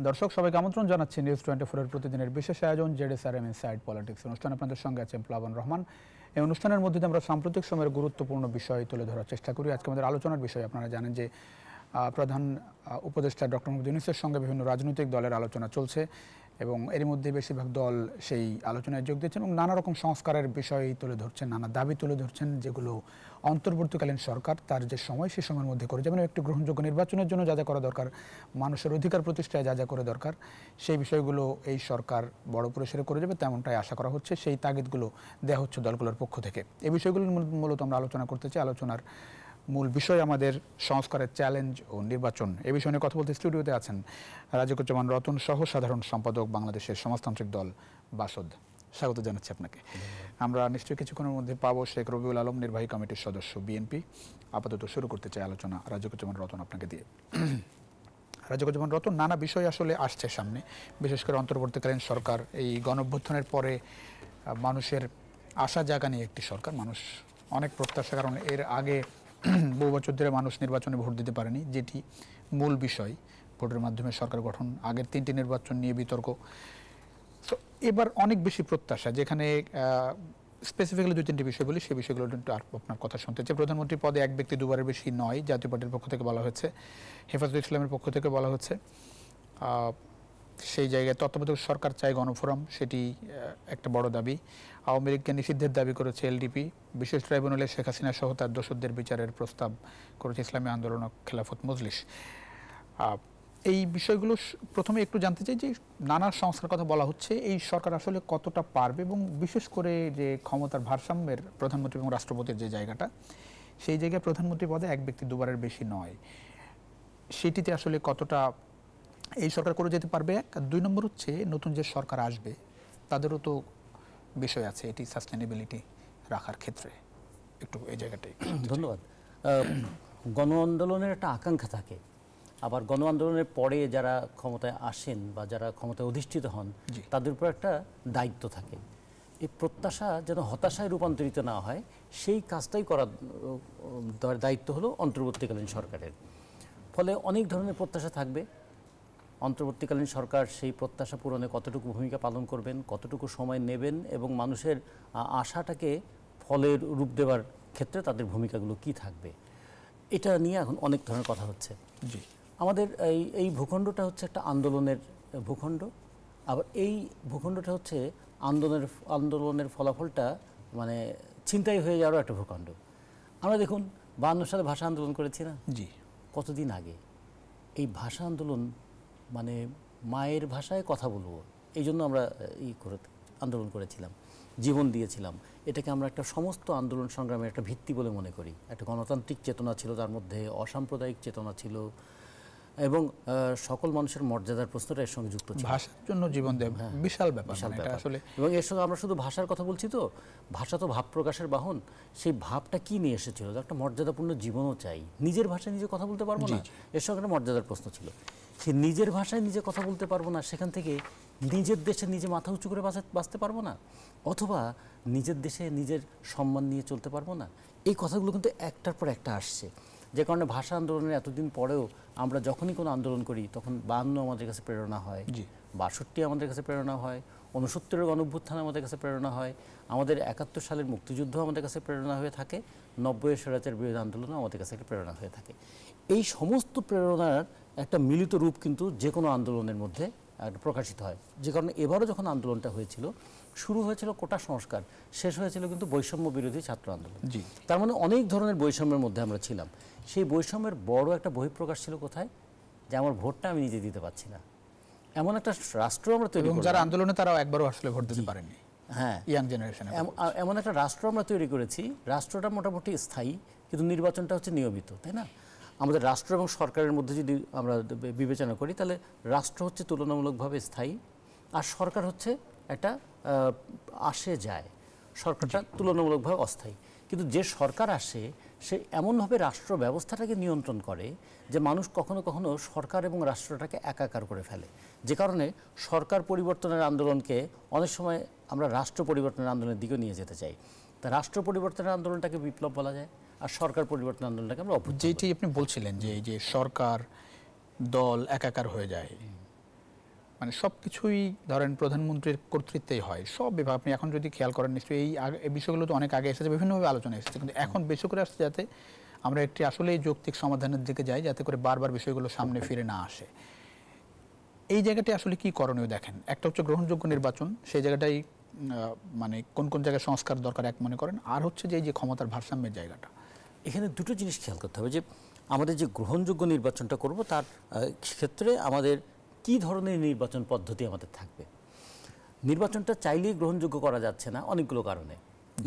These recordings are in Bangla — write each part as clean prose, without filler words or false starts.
দর্শক সবাইকে আমন্ত্রণ জানাচ্ছি নিউজ 24 এর প্রতিদিনের বিশেষ আয়োজন জেডএসআরএম ইনসাইড পলিটিক্স অনুষ্ঠানে আপনাদের সঙ্গে আছেন প্লাবন রহমান। এই অনুষ্ঠানের মধ্যে আমরা সাম্প্রতিক সময়ের গুরুত্বপূর্ণ বিষয় তুলে ধরার চেষ্টা করি। আজকে আমাদের আলোচনার বিষয়, আপনারা জানেন যে প্রধান উপদেষ্টা ডক্টর মোহাম্মদ ইউনূসের সঙ্গে বিভিন্ন রাজনৈতিক দলের আলোচনা চলছে এবং এর মধ্যে বেশিরভাগ দল সেই আলোচনায় যোগ দিচ্ছেন এবং নানা রকম সংস্কারের বিষয় তুলে ধরছেন, নানা দাবি তুলে ধরছেন, যেগুলো অন্তর্বর্তীকালীন সরকার তার যে সময় সেই সময়ের মধ্যে করে যাবেন। একটি গ্রহণযোগ্য নির্বাচনের জন্য যা যা করা দরকার, মানুষের অধিকার প্রতিষ্ঠায় যা যা করে দরকার, সেই বিষয়গুলো এই সরকার বড় পরিসরে করে যাবে তেমনটাই আশা করা হচ্ছে। সেই তাগিদগুলো দেওয়া হচ্ছে দলগুলোর পক্ষ থেকে। এই বিষয়গুলো মূলত আমরা আলোচনা করতে চাই। আলোচনার মূল বিষয় আমাদের সংস্কারের চ্যালেঞ্জ ও নির্বাচন। এই বিষয়ে নিয়ে কথা বলতে স্টুডিওতে আছেন রাজিকুজ্জামান রতন সহ সাধারণ সম্পাদক বাংলাদেশের সমাজতান্ত্রিক দল বাসদ। স্বাগত জানাচ্ছি আপনাকে। আমরা নিশ্চয়ই কিছুক্ষণের মধ্যে পাবো শেখ রবিউল আলম, নির্বাহী কমিটির সদস্য বিএনপি। আপাতত শুরু করতে চাই আলোচনা রাজিকুজ্জামান রতন আপনাকে দিয়ে। রাজিকুজ্জামান রতন, নানা বিষয় আসলে আসছে সামনে, বিশেষ করে অন্তর্বর্তীকালীন সরকার এই গণঅভ্যুত্থানের পরে মানুষের আশা জাগা নিয়ে একটি সরকার। মানুষ অনেক প্রত্যাশা, কারণ এর আগে বহু বছর ধরে মানুষ নির্বাচনে ভোট দিতে পারেনি, যেটি মূল বিষয়। ভোটের মাধ্যমে সরকার গঠন, আগের 3টি নির্বাচন নিয়ে বিতর্ক। তো এবার অনেক বেশি প্রত্যাশা, যেখানে স্পেসিফিক্যালি 2-3টি বিষয় বলি, সেই বিষয়গুলো একটু আপনার কথা শুনতে চাই। প্রধানমন্ত্রী পদে এক ব্যক্তি দুবারের বেশি নয়, জাতীয় পার্টির পক্ষ থেকে বলা হয়েছে, হেফাজতে ইসলামের পক্ষ থেকে বলা হচ্ছে। সেই জায়গায় তত্ত্বাবধায়ক সরকার চায় গণফোরাম, সেটি একটা বড় দাবি। আওয়ামী লীগকে নিষিদ্ধের দাবি করেছে এলডিপি। বিশেষ ট্রাইব্যুনালে শেখ হাসিনা সহ তার দোষরদের বিচারের প্রস্তাব করেছে ইসলামী আন্দোলন ও খেলাফত মজলিস। এই বিষয়গুলো প্রথমে একটু জানতে চাই যে নানা সংস্কার কথা বলা হচ্ছে, এই সরকার আসলে কতটা পারবে, এবং বিশেষ করে যে ক্ষমতার ভারসাম্যের প্রধানমন্ত্রী এবং রাষ্ট্রপতির যে জায়গাটা, সেই জায়গায় প্রধানমন্ত্রী পদে এক ব্যক্তি দুবারের বেশি নয়, সেটিতে আসলে কতটা এই সরকার করে যেতে পারবে। 2 নম্বর হচ্ছে নতুন যে সরকার আসবে তাদেরও তো বিষয় আছে এটি সাস্টেনেবিলিটি রাখার ক্ষেত্রে, একটু এই জায়গাটাই। ধন্যবাদ। গণ আন্দোলনের একটা আকাঙ্ক্ষা থাকে, আবার গণ আন্দোলনের পরে যারা ক্ষমতায় আসেন বা যারা ক্ষমতায় অধিষ্ঠিত হন তাদের উপর একটা দায়িত্ব থাকে। এই প্রত্যাশা যেন হতাশায় রূপান্তরিত না হয়, সেই কাজটাই করার দায়িত্ব হলো অন্তর্বর্তীকালীন সরকারের। ফলে অনেক ধরনের প্রত্যাশা থাকবে। অন্তর্বর্তীকালীন সরকার সেই প্রত্যাশা পূরণে কতটুকু ভূমিকা পালন করবেন, কতটুকু সময় নেবেন এবং মানুষের আশাটাকে ফলের রূপ দেওয়ার ক্ষেত্রে তাদের ভূমিকাগুলো কি থাকবে, এটা নিয়ে এখন অনেক ধরনের কথা হচ্ছে। জি, আমাদের এই ভূখণ্ডটা হচ্ছে একটা আন্দোলনের ভূখণ্ড, আবার এই ভূখণ্ডটা হচ্ছে আন্দোলনের ফলাফলটা মানে ছিনতাই হয়ে যাওয়ারও একটা ভূখণ্ড। আমরা দেখুন 52 সালে ভাষা আন্দোলন করেছি না? জি। কতদিন আগে এই ভাষা আন্দোলন, মানে মায়ের ভাষায় কথা বলবো, এই জন্য আমরা আন্দোলন করেছিলাম, জীবন দিয়েছিলাম। এটাকে আমরা একটা সমস্ত আন্দোলন সংগ্রামের একটা ভিত্তি বলে মনে করি। একটা গণতান্ত্রিক চেতনা ছিল তার মধ্যে, অসাম্প্রদায়িক চেতনা ছিল এবং সকল মানুষের মর্যাদার প্রশ্নটা এর সঙ্গে যুক্ত ছিল। ভাষার জন্য জীবন দেয়, বিশাল ব্যাপার আসলে। এবং এর সঙ্গে আমরা শুধু ভাষার কথা বলছি, তো ভাষা তো ভাব প্রকাশের বাহন। সেই ভাবটা কি নিয়ে এসেছিল? একটা মর্যাদাপূর্ণ জীবনও চাই, নিজের ভাষায় নিজে কথা বলতে পারবো না, এর সঙ্গে একটা মর্যাদার প্রশ্ন ছিল। সে নিজের ভাষায় নিজে কথা বলতে পারবো না, সেখান থেকে নিজের দেশে নিজে মাথা উঁচু করে বাঁচতে পারবো না, অথবা নিজের দেশে নিজের সম্মান নিয়ে চলতে পারবো না। এই কথাগুলো কিন্তু একটার পর একটা আসছে, যে কারণে ভাষা আন্দোলনের এতদিন পরেও আমরা যখনই কোনো আন্দোলন করি তখন 52 আমাদের কাছে প্রেরণা হয়, 62 আমাদের কাছে প্রেরণা হয়, 69-এর গণঅভ্যুত্থান আমাদের কাছে প্রেরণা হয়, আমাদের 71 সালের মুক্তিযুদ্ধ আমাদের কাছে প্রেরণা হয়ে থাকে, 90-এর স্বৈরাচার বিরোধী আন্দোলনও আমাদের কাছে একটা প্রেরণা হয়ে থাকে। এই সমস্ত প্রেরণার একটা মিলিত রূপ কিন্তু যে কোনো আন্দোলনের মধ্যে প্রকাশিত হয়। যে কারণে এবারও যখন আন্দোলনটা হয়েছিল, শুরু হয়েছিল কোটা সংস্কার, শেষ হয়েছিল কিন্তু বৈষম্য বিরোধী ছাত্র আন্দোলন। তার মানে অনেক ধরনের বৈষম্যের মধ্যে আমরা ছিলাম। সেই বৈষম্যের বড় একটা বহিঃপ্রকাশ ছিল কোথায়? যে আমার ভোটটা আমি নিজে দিতে পারছি না। এমন একটা রাষ্ট্র আমরা তৈরি করেছি, যারা আন্দোলনে তারাও একবারও আসলে ভোট দিতে পারেনি। হ্যাঁ, ইয়াং জেনারেশন। এমন একটা রাষ্ট্র আমরা তৈরি করেছি, রাষ্ট্রটা মোটামুটি স্থায়ী, কিন্তু নির্বাচনটা হচ্ছে নিয়মিত, তাই না? আমাদের রাষ্ট্র এবং সরকারের মধ্যে যদি আমরা বিবেচনা করি, তাহলে রাষ্ট্র হচ্ছে তুলনামূলকভাবে স্থায়ী, আর সরকার হচ্ছে একটা আসে যায়, সরকারটা তুলনামূলকভাবে অস্থায়ী। কিন্তু যে সরকার আসে সে এমনভাবে রাষ্ট্র ব্যবস্থাটাকে নিয়ন্ত্রণ করে যে মানুষ কখনো কখনো সরকার এবং রাষ্ট্রটাকে একাকার করে ফেলে। যে কারণে সরকার পরিবর্তনের আন্দোলনকে অনেক সময় আমরা রাষ্ট্র পরিবর্তনের আন্দোলনের দিকেও নিয়ে যেতে চাই। তা রাষ্ট্র পরিবর্তনের আন্দোলনটাকে বিপ্লব বলা যায়, আর সরকার পরিবর্তন আন্দোলনটাকে আমরা যেটি আপনি বলছিলেন যে এই যে সরকার দল একাকার হয়ে যায়, মানে সবকিছুই ধরেন প্রধানমন্ত্রীর কর্তৃত্বেই হয়, সব বিভাগ। আপনি এখন যদি খেয়াল করেন নিশ্চয়ই এই বিষয়গুলো তো অনেক আগে এসেছে, বিভিন্নভাবে আলোচনা এসেছে, কিন্তু এখন বেশি করে আসছে যাতে আমরা একটি আসলেই যৌক্তিক সমাধানের দিকে যাই, যাতে করে বারবার বিষয়গুলো সামনে ফিরে না আসে। এই জায়গাটি আসলে কি করণীয় দেখেন? একটা হচ্ছে গ্রহণযোগ্য নির্বাচন, সেই জায়গাটাই মানে কোন কোন জায়গায় সংস্কার দরকার এক মনে করেন, আর হচ্ছে যে এই যে ক্ষমতার ভারসাম্যের জায়গাটা। এখানে দুটো জিনিস খেয়াল করতে হবে, যে আমাদের যে গ্রহণযোগ্য নির্বাচনটা করব তার ক্ষেত্রে আমাদের কি ধরনের নির্বাচন পদ্ধতি আমাদের থাকবে। নির্বাচনটা চাইলেই গ্রহণযোগ্য করা যাচ্ছে না অনেকগুলো কারণে।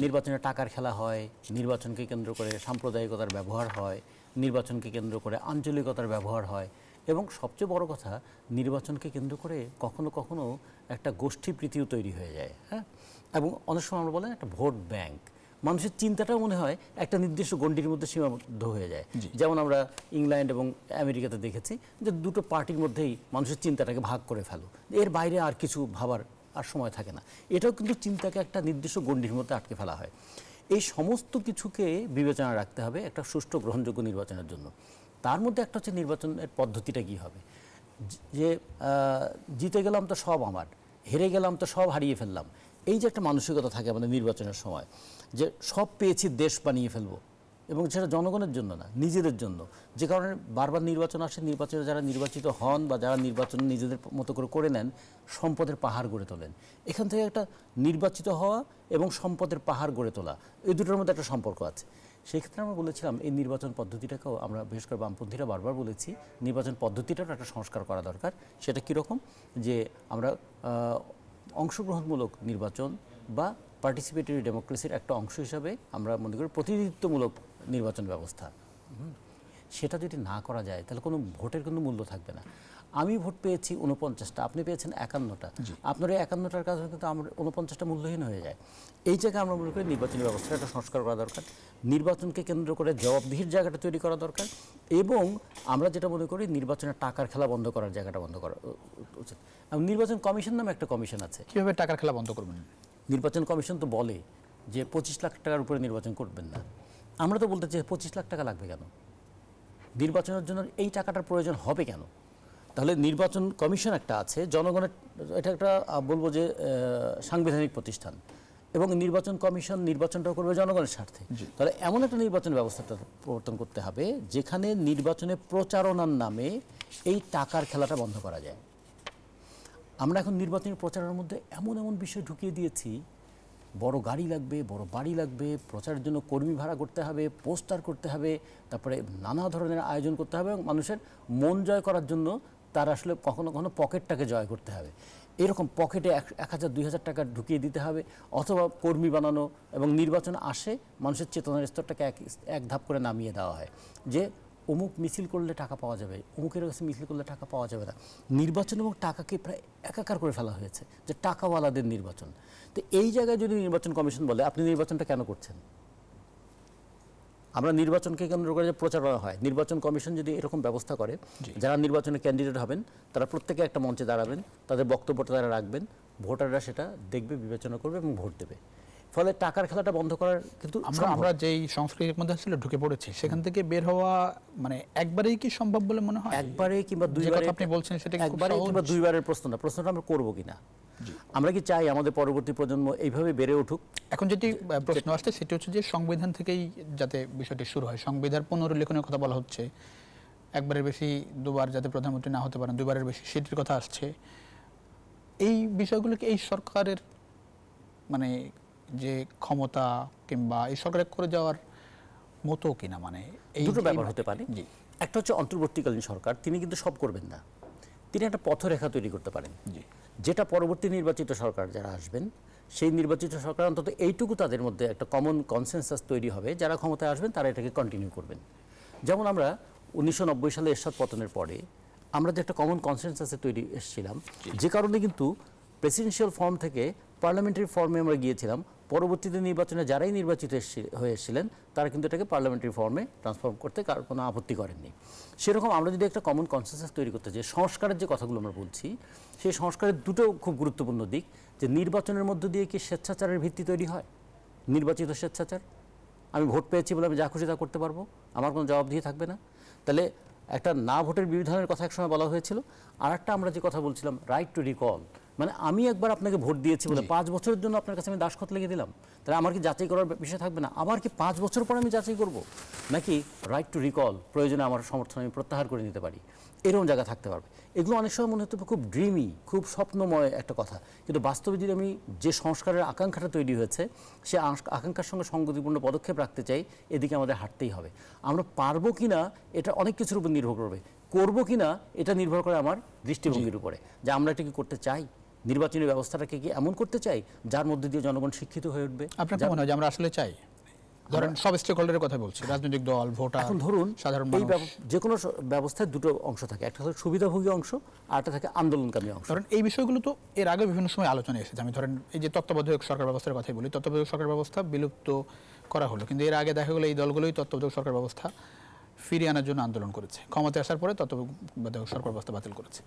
নির্বাচনে টাকার খেলা হয়, নির্বাচনকে কেন্দ্র করে সাম্প্রদায়িকতার ব্যবহার হয়, নির্বাচনকে কেন্দ্র করে আঞ্চলিকতার ব্যবহার হয়, এবং সবচেয়ে বড় কথা নির্বাচনকে কেন্দ্র করে কখনো কখনো একটা গোষ্ঠীপ্রীতিও তৈরি হয়ে যায়। হ্যাঁ, এবং অনেক সময় আমরা বলেন একটা ভোট ব্যাংক, মানুষের চিন্তাটাও মনে হয় একটা নির্দিষ্ট গণ্ডির মধ্যে সীমাবদ্ধ হয়ে যায়। যেমন আমরা ইংল্যান্ড এবং আমেরিকাতে দেখেছি যে দুটো পার্টির মধ্যেই মানুষের চিন্তাটাকে ভাগ করে ফেলো, এর বাইরে আর কিছু ভাবার আর সময় থাকে না। এটাও কিন্তু চিন্তাকে একটা নির্দিষ্ট গণ্ডির মধ্যে আটকে ফেলা হয়। এই সমস্ত কিছুকে বিবেচনা রাখতে হবে একটা সুষ্ঠু গ্রহণযোগ্য নির্বাচনের জন্য। তার মধ্যে একটা হচ্ছে নির্বাচনের পদ্ধতিটা কী হবে, যে জিতে গেলাম তো সব আমার, হেরে গেলাম তো সব হারিয়ে ফেললাম, এই যে একটা মানসিকতা থাকে আমাদের নির্বাচনের সময়, যে সব পেয়েছি দেশ বানিয়ে ফেলবো, এবং সেটা জনগণের জন্য না, নিজেদের জন্য। যে কারণে বারবার নির্বাচন আসে, নির্বাচনে যারা নির্বাচিত হন বা যারা নির্বাচন নিজেদের মতো করে নেন, সম্পদের পাহাড় গড়ে তোলেন। এখান থেকে একটা নির্বাচিত হওয়া এবং সম্পদের পাহাড় গড়ে তোলা, এই দুটোর মধ্যে একটা সম্পর্ক আছে। সেই ক্ষেত্রে আমরা বলেছিলাম এই নির্বাচন পদ্ধতিটাকেও আমরা, বিশেষ করে বামপন্থীরা বারবার বলেছি, নির্বাচন পদ্ধতিটারও একটা সংস্কার করা দরকার। সেটা কীরকম, যে আমরা অংশগ্রহণমূলক নির্বাচন বা পার্টিসিপেটরি ডেমোক্রেসির একটা অংশ হিসাবে আমরা মনে করি প্রতিনিধিত্বমূলক নির্বাচন ব্যবস্থা, সেটা যদি না করা যায় তাহলে কোনো ভোটের কোনো মূল্য থাকবে না। আমি ভোট পেয়েছি 49টা, আপনি পেয়েছেন 51টা, আপনার এই 51টার কাছে কিন্তু আমার 49টা মূল্যহীন হয়ে যায়। এই জায়গায় আমরা মনে করি নির্বাচনী ব্যবস্থাটা একটা সংস্কার করা দরকার, নির্বাচনকে কেন্দ্র করে জবাবদিহির জায়গাটা তৈরি করা দরকার, এবং আমরা যেটা মনে করি নির্বাচনের টাকার খেলা বন্ধ করার জায়গাটা বন্ধ করা উচিত। নির্বাচন কমিশন নামে একটা কমিশন আছে। কীভাবে টাকার খেলা বন্ধ করবেন? নির্বাচন কমিশন তো বলে যে 25 লাখ টাকার উপরে নির্বাচন করবেন না। আমরা তো বলতে চাই 25 লাখ টাকা লাগবে কেন, নির্বাচনের জন্য এই টাকাটার প্রয়োজন হবে কেন? তাহলে নির্বাচন কমিশন একটা আছে, জনগণের, এটা একটা বলবো যে সাংবিধানিক প্রতিষ্ঠান, এবং নির্বাচন কমিশন নির্বাচনটাও করবে জনগণের স্বার্থে। তাহলে এমন একটা নির্বাচন ব্যবস্থাটা প্রবর্তন করতে হবে যেখানে নির্বাচনে প্রচারণার নামে এই টাকার খেলাটা বন্ধ করা যায়। আমরা এখন নির্বাচনী প্রচারের মধ্যে এমন এমন বিষয় ঢুকিয়ে দিয়েছি, বড় গাড়ি লাগবে, বড় বাড়ি লাগবে, প্রচারের জন্য কর্মী ভাড়া করতে হবে, পোস্টার করতে হবে, তারপরে নানা ধরনের আয়োজন করতে হবে, এবং মানুষের মন জয় করার জন্য তার আসলে কখনো কখনো পকেটটাকে জয় করতে হবে। এরকম পকেটে 1000-2000 টাকা ঢুকিয়ে দিতে হবে, অথবা কর্মী বানানো, এবং নির্বাচন আসে মানুষের চেতনার স্তরটাকে এক ধাপ করে নামিয়ে দেওয়া হয়, যে অমুক মিছিল করলে টাকা পাওয়া যাবে, অমুকের কাছে মিছিল করলে টাকা পাওয়া যাবে না। নির্বাচন এবং টাকাকে প্রায় একাকার করে ফেলা হয়েছে, যে টাকাওয়ালাদের নির্বাচন। তো এই জায়গায় যদি নির্বাচন কমিশন বলে আপনি নির্বাচনটা কেন করছেন, আমরা নির্বাচনকে কেন্দ্র করে যে প্রচারণা হয়, নির্বাচন কমিশন যদি এরকম ব্যবস্থা করে, যারা নির্বাচনে ক্যান্ডিডেট হবেন তারা প্রত্যেকে একটা মঞ্চে দাঁড়াবেন, তাদের বক্তব্যটা তারা রাখবেন, ভোটাররা সেটা দেখবে, বিবেচনা করবে এবং ভোট দেবে। ফলে টাকার খেলাটা বন্ধ করার কিন্তু আমরা যেই সংস্কৃতির মধ্যে আসলে ঢুকে পড়েছি, সেখান থেকে বের হওয়া মানে একবারেই কি সম্ভব বলে মনে হয়? একবারে কিংবা দুইবারে, আপনি বলছেন সেটা একবারে কিংবা দুইবারের প্রশ্নটা আমরা করবো কিনা, আমরা কি চাই আমাদের পরবর্তী প্রজন্ম এইভাবে বেড়ে উঠুক? এখন যেটি প্রশ্ন আসছে সেটি হচ্ছে যে সংবিধান থেকেই যাতে বিষয়টি শুরু হয়, সংবিধান পুনর্লেখনের কথা বলা হচ্ছে, একবারের বেশি দুবার যাতে প্রধানমন্ত্রী না হতে পারেন, দুইবারের বেশি সেটির কথা আসছে। এই বিষয়গুলোকে এই সরকারের মানে যে ক্ষমতা কিংবা এই সরকারের করে যাওয়ার মতো কিনা, মানে এই দুটো ব্যাপার হতে পারে। একটা হচ্ছে অন্তর্বর্তীকালীন সরকার, তিনি কিন্তু সব করবেন না, তিনি একটা পথরেখা তৈরি করতে পারেন, যেটা পরবর্তী নির্বাচিত সরকার যারা আসবেন, সেই নির্বাচিত সরকার অন্তত এইটুকু তাদের মধ্যে একটা কমন কনসেনসাস তৈরি হবে, যারা ক্ষমতায় আসবেন তারা এটাকে কন্টিনিউ করবেন। যেমন আমরা 1990 সালে এরশাদ পতনের পরে আমরা যে একটা কমন কনসেনসাসে তৈরি এসেছিলাম, যে কারণে কিন্তু প্রেসিডেন্সিয়াল ফর্ম থেকে পার্লামেন্টারি ফর্মে আমরা গিয়েছিলাম। পরবর্তীতে নির্বাচনে যারাই নির্বাচিত হয়ে এসেছিলেন তারা কিন্তু এটাকে পার্লামেন্টারি ফর্মে ট্রান্সফর্ম করতে কারো কোনো আপত্তি করেননি। সেরকম আমরা যদি একটা কমন কনসেনসাস তৈরি করতে চাই, সংস্কারের যে কথাগুলো আমরা বলছি, সেই সংস্কারের দুটো খুব গুরুত্বপূর্ণ দিক, যে নির্বাচনের মধ্য দিয়ে কি স্বেচ্ছাচারের ভিত্তি তৈরি হয়, নির্বাচিত স্বেচ্ছাচার, আমি ভোট পেয়েছি বলে আমি যা খুশি তা করতে পারবো, আমার কোনো জবাবদিহি থাকবে না। তাহলে একটা না ভোটের বিধানের কথা একসময় বলা হয়েছিল, আর একটা আমরা যে কথা বলছিলাম রাইট টু রিকল, মানে আমি একবার আপনাকে ভোট দিয়েছি বলে 5 বছরের জন্য আপনার কাছে আমি দাসখত লিখে দিলাম, তাহলে আমার কি যাচাই করার বিষয় থাকবে না? আবার কি 5 বছর পর আমি যাচাই করব? নাকি রাইট টু রিকল, প্রয়োজনে আমার সমর্থন আমি প্রত্যাহার করে নিতে পারি, এরকম জায়গা থাকতে পারবে? এগুলো অনেক সময় মনে হতে খুব ড্রিমি, খুব স্বপ্নময় একটা কথা, কিন্তু বাস্তবে যদি আমি যে সংস্কারের আকাঙ্ক্ষাটা তৈরি হয়েছে সে আকাঙ্ক্ষার সঙ্গে সঙ্গতিপূর্ণ পদক্ষেপ রাখতে চাই, এদিকে আমাদের হাঁটতেই হবে। আমরা পারবো কিনা এটা অনেক কিছুর উপর নির্ভর করবে, করবো কিনা এটা নির্ভর করে আমার দৃষ্টিভঙ্গির উপরে, যে আমরা এটা কি করতে চাই, নির্বাচনী ব্যবস্থাটাকে কি এমন করতে চাই যার মধ্যে দিয়ে জনগণ শিক্ষিত হয়ে উঠবে। আপনার কি মনে হয় যে আমরা আসলে চাই? ধরেন সব স্টেক হোল্ডারের কথা বলছি, রাজনৈতিক দল, ভোটার, এখন ধরুন সাধারণ এই মানুষ। যে কোনো ব্যবস্থায় দুটো অংশ থাকে, একটা হলো সুবিধাভোগী অংশ আর একটা থাকে আন্দোলনকামী অংশ। ধরেন এই বিষয়গুলো তো এর আগে বিভিন্ন সময় আলোচনায় এসেছে। আমি ধরেন এই যে তত্ত্বাবধায়ক সরকার ব্যবস্থার কথাই বলি, তত্ত্বাবধায়ক সরকার ব্যবস্থা বিলুপ্ত করা হলো, কিন্তু এর আগে দেখা গেলো এই দলগুলোই তত্ত্বাবধায়ক সরকার ব্যবস্থা ফিরিয়ে আনার জন্য আন্দোলন করেছে, ক্ষমতায় আসার পরে তত্ত্বাবধায়ক সরকার ব্যবস্থা বাতিল করেছে।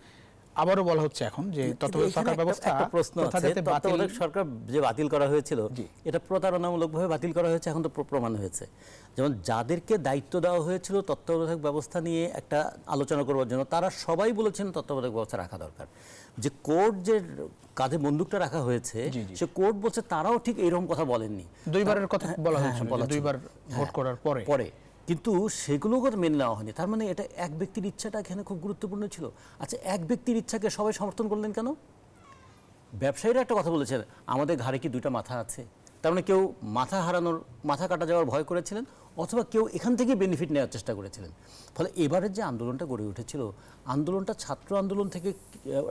আবারও বলা হচ্ছে এখন যে তত্ত্বাবধায়ক সরকার ব্যবস্থা একটা প্রশ্ন আছে, তত্ত্বাবধায়ক সরকার যে বাতিল করা হয়েছিল এটা প্রতারণামূলকভাবে বাতিল করা হয়েছে, এখন তো প্রমাণ হয়েছে। যেমন যাদেরকে দায়িত্ব দেওয়া হয়েছিল তত্ত্বাবধায়ক ব্যবস্থা নিয়ে একটা আলোচনা করবার জন্য, তারা সবাই বলেছেন তত্ত্বাবধায়ক ব্যবস্থা রাখা দরকার। যে কোর্ট যে কাঁধে বন্দুকটা রাখা হয়েছে সে কোর্ট বলছে তারাও ঠিক এইরকম কথা বলেননি, দুইবারের কথা বলা হয়েছিল, দুইবার ভোট করার পরে পরে কিন্তু সেগুলোও মেনে নেওয়া হয়নি। তার মানে এটা এক ব্যক্তির ইচ্ছাটা এখানে খুব গুরুত্বপূর্ণ ছিল। আচ্ছা, এক ব্যক্তির ইচ্ছাকে সবাই সমর্থন করলেন কেন? ব্যবসায়ীরা একটা কথা বলেছেন, আমাদের ঘাড়ে কি দুইটা মাথা আছে? তার মানে কেউ মাথা কাটা যাওয়ার ভয় করেছিলেন, অথবা কেউ এখান থেকে বেনিফিট নেওয়ার চেষ্টা করেছিলেন। ফলে এবারের যে আন্দোলনটা গড়ে উঠেছিল, আন্দোলনটা ছাত্র আন্দোলন থেকে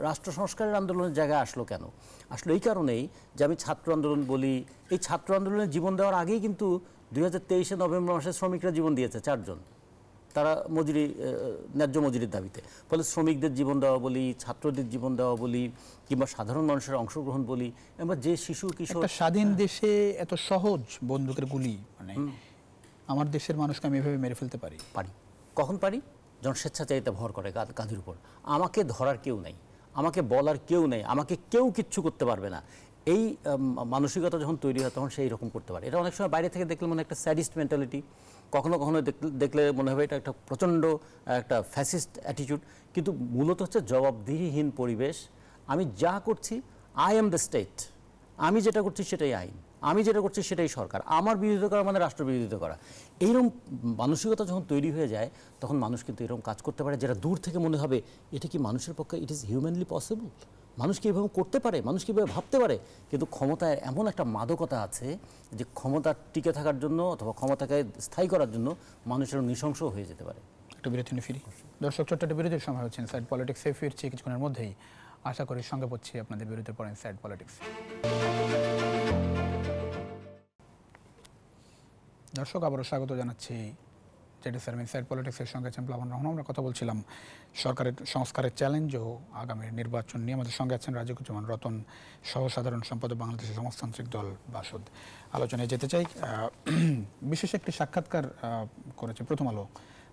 রাষ্ট্র সংস্কারের আন্দোলনের জায়গায় আসলো কেন? আসলে এই কারণেই যে আমি ছাত্র আন্দোলন বলি, এই ছাত্র আন্দোলনের জীবন দেওয়ার আগেই কিন্তু 2023 নভেম্বর মাসে শ্রমিকরা জীবন দিয়েছে 4 জন, তারা মজুরি, ন্যায্য মজুরির দাবিতে। ফলে শ্রমিকদের জীবন দেওয়া বলি, ছাত্রদের জীবন দেওয়া বলি, কিংবা সাধারণ মানুষের অংশগ্রহণ বলি, এবার যে শিশু কিশোর, একটা স্বাধীন দেশে এত সহজ বন্দুকের গুলি, মানে আমার দেশের মানুষকে আমি এভাবে মেরে ফেলতে পারি? কখন পারি? যখন স্বেচ্ছাচারিতা ভর করে কাঁধের উপর, আমাকে ধরার কেউ নেই, আমাকে বলার কেউ নেই, আমাকে কেউ কিচ্ছু করতে পারবে না, এই মানসিকতা যখন তৈরি হয় তখন সেই রকম করতে পারে। এটা অনেক সময় বাইরে থেকে দেখলে মনে একটা স্যাডিস্ট মেন্টালিটি, কখনো কখনো দেখলে মনে হবে এটা একটা প্রচণ্ড একটা ফ্যাসিস্ট অ্যাটিটিউড, কিন্তু মূলত হচ্ছে জবাবদিহিহীন পরিবেশ। আমি যা করছি, আই এম দ্য স্টেট, আমি যেটা করছি সেটাই আইন, আমি যেটা করছি সেটাই সরকার, আমার বিরোধিতা করা মানে রাষ্ট্র বিরোধিতা করা। এইরকম মানসিকতা যখন তৈরি হয়ে যায় তখন মানুষ কিন্তু এরকম কাজ করতে পারে, যেটা দূর থেকে মনে হবে এটা কি মানুষের পক্ষে, ইট ইজ হিউম্যানলি পসিবল, মানুষ কি এভাবে করতে পারে, মানুষ কি এভাবে ভাবতে পারে। কিন্তু ক্ষমতায় এমন একটা মাদকতা আছে যে ক্ষমতা টিকে থাকার জন্য অথবা ক্ষমতাকে স্থায়ী করার জন্য মানুষের নৃশংস হয়ে যেতে পারে। একটু বিরতি নিয়ে ফিরি। দর্শক, ছোট্ট একটা বিরতির সময় হচ্ছে ইনসাইড পলিটিক্সে ফিরছি কিছুক্ষণের মধ্যেই। আশা করি সঙ্গে পড়ছি আপনাদের বিরতির পর ইনসাইড পলিটিক্স। দর্শক, আবারও স্বাগত জানাচ্ছি জেডি স্যার ইনসাইড পলিটিক্সের সঙ্গে আছেন প্লাবন রহমান। আমরা কথা বলছিলাম সরকারের সংস্কারের চ্যালেঞ্জ ও আগামী নির্বাচন নিয়ে। আমাদের সঙ্গে আছেন রাজিকুজ্জামান রতন, সহ সাধারণ সম্পাদক বাংলাদেশের সমাজতান্ত্রিক দল বাসদ। আলোচনায় যেতে চাই। বিশেষ একটি সাক্ষাৎকার করেছে প্রথম আলো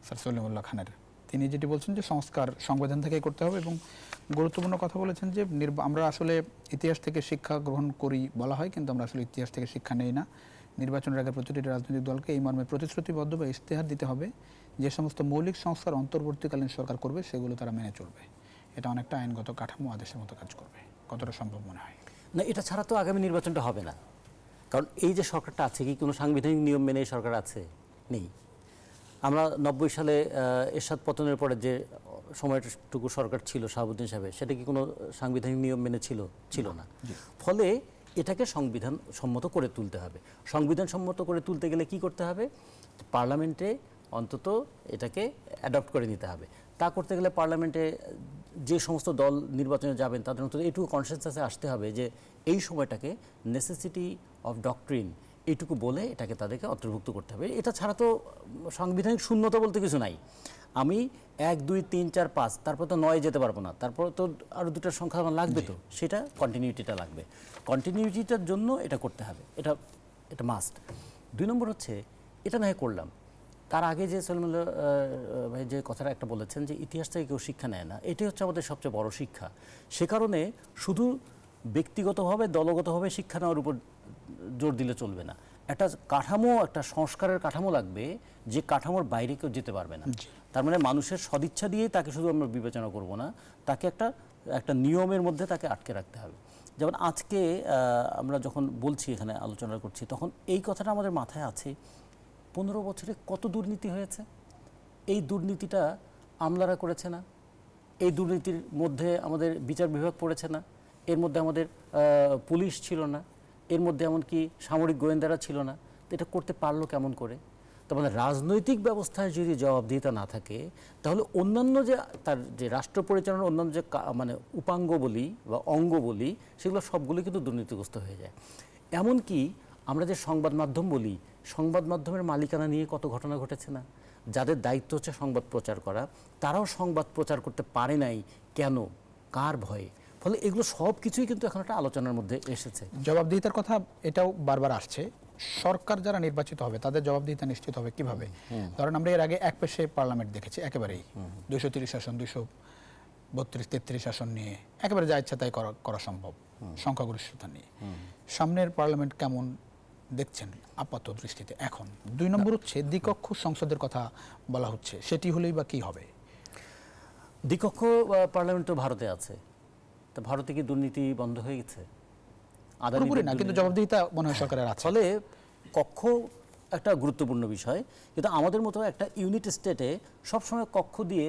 স্যার সলিমুল্লাহ খানের। তিনি যেটি বলছেন যে সংস্কার সংবিধান থেকেই করতে হবে, এবং গুরুত্বপূর্ণ কথা বলেছেন যে আমরা আসলে ইতিহাস থেকে শিক্ষা গ্রহণ করি বলা হয়, কিন্তু আমরা আসলে ইতিহাস থেকে শিক্ষা নেই না। নির্বাচনের আগে প্রতিটি রাজনৈতিক দলকে এই মর্মে প্রতিশ্রুতিবদ্ধ বা ইশতেহার দিতে হবে যে সমস্ত মৌলিক সংস্কার অন্তর্বর্তীকালীন সরকার করবে সেগুলো তারা মেনে চলবে। এটা অনেকটা আইনগত কাঠামো আদেশের মতো কাজ করবে। কতটা সম্ভব মনে হয়? না, এটা ছাড়া তো আগামী নির্বাচনটা হবে না। কারণ এই যে সরকারটা আছে, কি কোনো সাংবিধানিক নিয়ম মেনে এই সরকার আছে? নেই। আমরা 90 সালে এরশাদ পতনের পরে যে সময়টুকু সরকার ছিল শাহাবুদ্দিন সাহেবের, সেটা কি কোনো সাংবিধানিক নিয়ম মেনে ছিল না। ফলে এটাকে সংবিধান সম্মত করে তুলতে হবে। সংবিধান সম্মত করে তুলতে গেলে কি করতে হবে? পার্লামেন্টে অন্তত এটাকে অ্যাডপ্ট করে নিতে হবে। তা করতে গেলে পার্লামেন্টে যে সমস্ত দল নির্বাচনে যাবেন তাদের অন্তত এইটুকু কনসেনসাসে আসতে হবে যে এই সময়টাকে নেসেসিটি অফ ডক্ট্রিন এইটুকু বলে এটাকে তাদেরকে অন্তর্ভুক্ত করতে হবে। এটা ছাড়া তো সাংবিধানিক শূন্যতা বলতে কিছু নাই। আমি 1, 2, 3, 4, 5 তারপর তো 9 যেতে পারবো না, তারপর তো আরও দুটার সংখ্যা আমার লাগবে, তো সেটা কন্টিনিউটিটা লাগবে। কন্টিনিউটিটার জন্য এটা করতে হবে, এটা মাস্ট। 2 নম্বর হচ্ছে, এটা না করলাম, তার আগে যে সলিমুল্লাহ ভাই যে কথাটা একটা বলেছেন যে ইতিহাস থেকে কেউ শিক্ষা নেয় না, এটাই হচ্ছে আমাদের সবচেয়ে বড় শিক্ষা। সে কারণে শুধু ব্যক্তিগতভাবে দলগতভাবে শিক্ষা নেওয়ার উপর জোর দিলে চলবে না। একটা কাঠামো, একটা সংস্কারের কাঠামো লাগবে, যে কাঠামোর বাইরে কেউ যেতে পারবে না। তার মানে মানুষের সদিচ্ছা দিয়েই তাকে শুধু আমরা বিবেচনা করব না, তাকে একটা নিয়মের মধ্যে তাকে আটকে রাখতে হবে। যেমন আজকে আমরা যখন বলছি, এখানে আলোচনা করছি, তখন এই কথাটা আমাদের মাথায় আছে, 15 বছরে কত দুর্নীতি হয়েছে। এই দুর্নীতিটা আমলারা করেছে না, এই দুর্নীতির মধ্যে আমাদের বিচার বিভাগ পড়েছে না, এর মধ্যে আমাদের পুলিশ ছিল না, এর মধ্যে এমনকি সামরিক গোয়েন্দারা ছিল না। তো এটা করতে পারলো কেমন করে? তার মানে রাজনৈতিক ব্যবস্থায় যদি জবাবদিহিতা না থাকে, তাহলে অন্যান্য যে তার যে রাষ্ট্র পরিচালনার অন্যান্য যে মানে উপাঙ্গ বলি বা অঙ্গ বলি, সেগুলো সবগুলো কিন্তু দুর্নীতিগ্রস্ত হয়ে যায়। এমনকি আমরা যে সংবাদ মাধ্যম বলি, সংবাদ মাধ্যমের মালিকানা নিয়ে কত ঘটনা ঘটেছে না? যাদের দায়িত্ব হচ্ছে সংবাদ প্রচার করা, তারাও সংবাদ প্রচার করতে পারে নাই। কেন? কার ভয়ে? ফলে এগুলো সব কিছুই কিন্তু এখন একটা আলোচনার মধ্যে এসেছে। জবাবদিহিতার কথা এটাও বারবার আসছে। সরকার যারা নির্বাচিত হবে তাদের জবাবদিহিতা নিশ্চিত হবে কিভাবে? ধরেন আমরা এর আগে এক পেশে পার্লামেন্ট দেখেছি, একেবারেই 230 আসন, 232-33 আসন নিয়ে একেবারে যা ইচ্ছা তাই করা সম্ভব, সংখ্যাগরিষ্ঠতা নিয়ে। সামনের পার্লামেন্ট কেমন দেখছেন আপাত দৃষ্টিতে? এখন 2 নম্বর হচ্ছে দ্বিকক্ষ সংসদের কথা বলা হচ্ছে, সেটি হলেই বা কি হবে? দ্বিকক্ষ পার্লামেন্ট তো ভারতে আছে, তো ভারতে কি দুর্নীতি বন্ধ হয়ে গেছে? পুরোপুরি না, কিন্তু জবাবদিহিতা মনে হয় সরকারের আছে। ফলে কক্ষ একটা গুরুত্বপূর্ণ বিষয়, কিন্তু আমাদের মতো একটা ইউনিট স্টেটে সবসময় কক্ষ দিয়ে,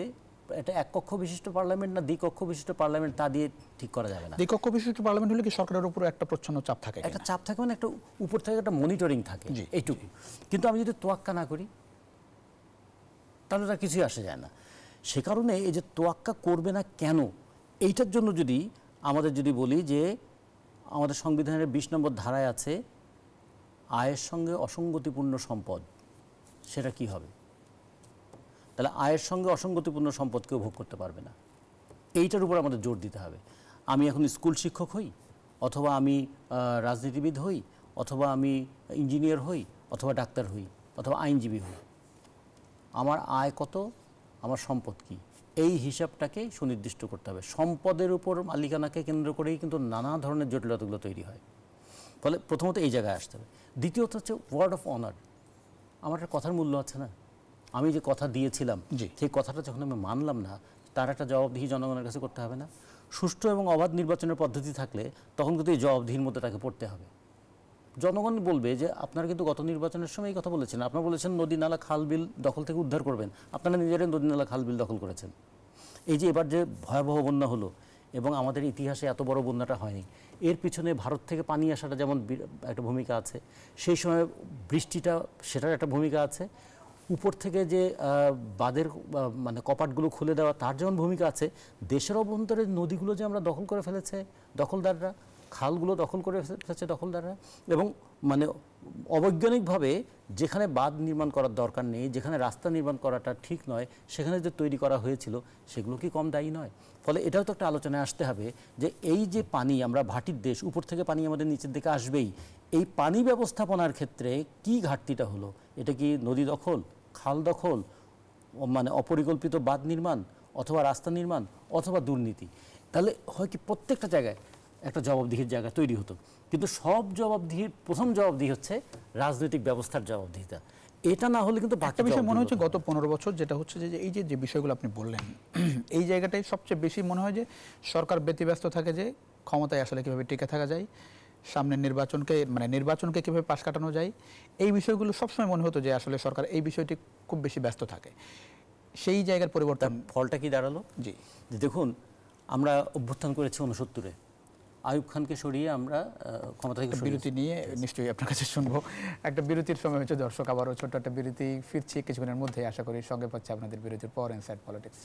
এটা এক কক্ষ বিশিষ্ট পার্লামেন্ট না দ্বিকক্ষ বিশিষ্ট পার্লামেন্ট, তা দিয়ে ঠিক করা যাবে না। দ্বিকক্ষ বিশিষ্ট পার্লামেন্ট হলে কি সরকারের উপর একটা প্রচ্ছন্ন চাপ থাকে? একটা চাপ থাকে, মানে একটা উপর থেকে একটা মনিটরিং থাকে, এইটুকু। কিন্তু আমি যদি তোয়াক্কা না করি, তাহলে তার কিছুই আসে যায় না। সে কারণে এই যে তোয়াক্কা করবে না কেন, এইটার জন্য যদি আমাদের যদি বলি যে আমাদের সংবিধানের 20 নম্বর ধারায় আছে, আয়ের সঙ্গে অসঙ্গতিপূর্ণ সম্পদ, সেটা কি হবে? তাহলে আয়ের সঙ্গে অসঙ্গতিপূর্ণ সম্পদ কেউ ভোগ করতে পারবে না। এইটার উপর আমাদের জোর দিতে হবে। আমি এখন স্কুল শিক্ষক হই, অথবা আমি রাজনীতিবিদ হই, অথবা আমি ইঞ্জিনিয়ার হই, অথবা ডাক্তার হই, অথবা আইনজীবী হই, আমার আয় কত, আমার সম্পদ কি, এই হিসাবটাকে সুনির্দিষ্ট করতে হবে। সম্পদের উপর মালিকানাকে কেন্দ্র করেই কিন্তু নানা ধরনের জটিলতাগুলো তৈরি হয়। ফলে প্রথমত এই জায়গায় আসতে হবে। দ্বিতীয়ত হচ্ছে ওয়ার্ড অফ অনার। আমার একটা কথার মূল্য আছে না? আমি যে কথা দিয়েছিলাম, সেই কথাটা যখন আমি মানলাম না, তার একটা জবাবদিহি জনগণের কাছে করতে হবে না? সুষ্ঠু এবং অবাধ নির্বাচনের পদ্ধতি থাকলে তখন কিন্তু এই জবাবদিহির মধ্যে তাকে পড়তে হবে। জনগণ বলবে যে আপনারা কিন্তু গত নির্বাচনের সময় এই কথা বলেছেন, আপনারা বলেছেন নদী নালা খাল বিল দখল থেকে উদ্ধার করবেন, আপনারা নিজেরাই নদী নালা খাল বিল দখল করেছেন। এই যে এবার যে ভয়াবহ বন্যা হলো, এবং আমাদের ইতিহাসে এত বড় বন্যাটা হয়নি, এর পিছনে ভারত থেকে পানি আসাটা যেমন একটা ভূমিকা আছে, সেই সময় বৃষ্টিটা সেটার একটা ভূমিকা আছে, উপর থেকে যে বাঁধের মানে কপাটগুলো খুলে দেওয়া তার যেমন ভূমিকা আছে, দেশের অভ্যন্তরে নদীগুলো যে আমরা দখল করে ফেলেছে দখলদাররা, খালগুলো দখল করে ফেলেছে দখলদাররা, এবং মানে অবৈজ্ঞানিকভাবে যেখানে বাঁধ নির্মাণ করার দরকার নেই, যেখানে রাস্তা নির্মাণ করাটা ঠিক নয়, সেখানে যে তৈরি করা হয়েছিল সেগুলো কি কম দায়ী নয়? ফলে এটাও তো একটা আলোচনায় আসতে হবে যে এই যে পানি, আমরা ভাটির দেশ, উপর থেকে পানি আমাদের নিচের দিকে আসবেই, এই পানি ব্যবস্থাপনার ক্ষেত্রে কি ঘাটতিটা হলো? এটা কি নদী দখল, খাল দখল, মানে অপরিকল্পিত বাঁধ নির্মাণ, অথবা রাস্তা নির্মাণ, অথবা দুর্নীতি? তাহলে হয় কি প্রত্যেকটা জায়গায় একটা জবাবদিহির জায়গা তৈরি হতো। কিন্তু সব জবাবদিহির প্রথম জবাবদিহি হচ্ছে রাজনৈতিক ব্যবস্থার জবাবদিহিতা। এটা না হলে কিন্তু একটা বিষয় মনে হচ্ছে গত 15 বছর যেটা হচ্ছে যে এই যে বিষয়গুলো আপনি বললেন, এই জায়গাটাই সবচেয়ে বেশি মনে হয় যে সরকার ব্যতিব্যস্ত থাকে যে ক্ষমতায় আসলে কিভাবে টিকে থাকা যায়, সামনের নির্বাচনকে কিভাবে পাশ কাটানো যায়, এই বিষয়গুলো সবসময় মনে হতো যে আসলে সরকার এই বিষয়টি খুব বেশি ব্যস্ত থাকে। সেই জায়গার পরিবর্তন, ফলটা কি দাঁড়ালো? জি দেখুন, আমরা অভ্যুত্থান করেছি 69-এ, আইয়ুব খানকে সরিয়ে আমরা ক্ষমতা থেকে বিরতি নিয়ে নিশ্চয়ই আপনার কাছে শুনবো। একটা বিরতির সময় হচ্ছে দর্শক, আবারও ছোট্ট একটা বিরতি, ফিরছি কিছুক্ষণের মধ্যে, আশা করি সঙ্গে পাচ্ছে আপনাদের বিরতির পর ইনসাইড পলিটিক্স।